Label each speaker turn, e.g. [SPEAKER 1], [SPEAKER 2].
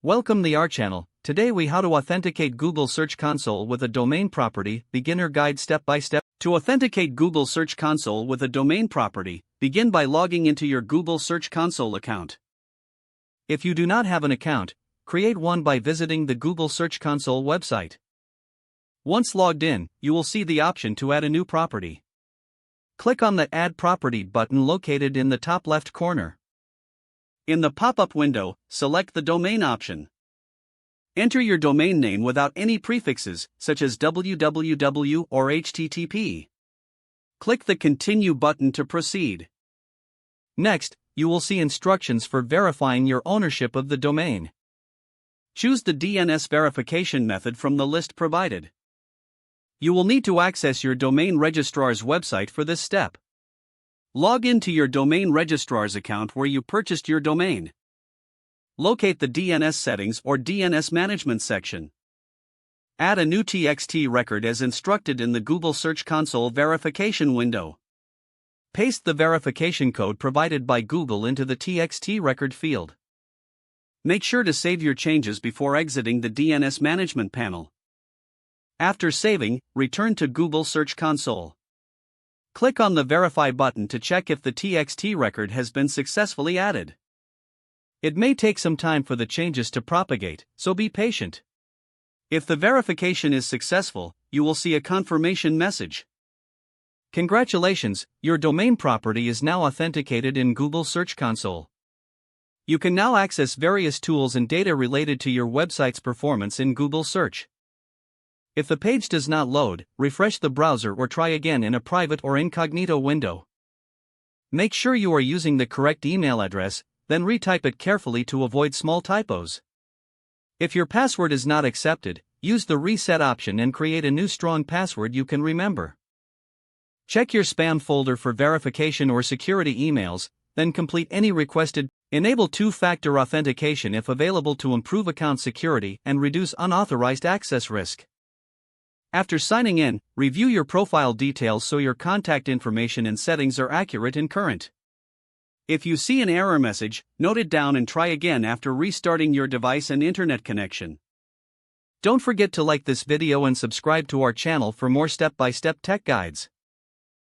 [SPEAKER 1] Welcome to our channel. Today we how to authenticate Google Search Console with a domain property, beginner guide step by step. To authenticate Google Search Console with a domain property, begin by logging into your Google Search Console account. If you do not have an account, create one by visiting the Google Search Console website. Once logged in, you will see the option to add a new property. Click on the Add Property button located in the top left corner. In the pop-up window, select the domain option. Enter your domain name without any prefixes, such as www or http. Click the Continue button to proceed. Next, you will see instructions for verifying your ownership of the domain. Choose the DNS verification method from the list provided. You will need to access your domain registrar's website for this step. Log into your domain registrar's account where you purchased your domain. Locate the DNS settings or DNS management section. Add a new TXT record as instructed in the Google Search Console verification window. Paste the verification code provided by Google into the TXT record field. Make sure to save your changes before exiting the DNS management panel. After saving, return to Google Search Console. Click on the Verify button to check if the TXT record has been successfully added. It may take some time for the changes to propagate, so be patient. If the verification is successful, you will see a confirmation message. Congratulations, your domain property is now authenticated in Google Search Console. You can now access various tools and data related to your website's performance in Google Search. If the page does not load, refresh the browser or try again in a private or incognito window. Make sure you are using the correct email address, then retype it carefully to avoid small typos. If your password is not accepted, use the reset option and create a new strong password you can remember. Check your spam folder for verification or security emails, then complete any requested. Enable two-factor authentication if available to improve account security and reduce unauthorized access risk. After signing in, review your profile details so your contact information and settings are accurate and current. If you see an error message, note it down and try again after restarting your device and internet connection. Don't forget to like this video and subscribe to our channel for more step-by-step tech guides.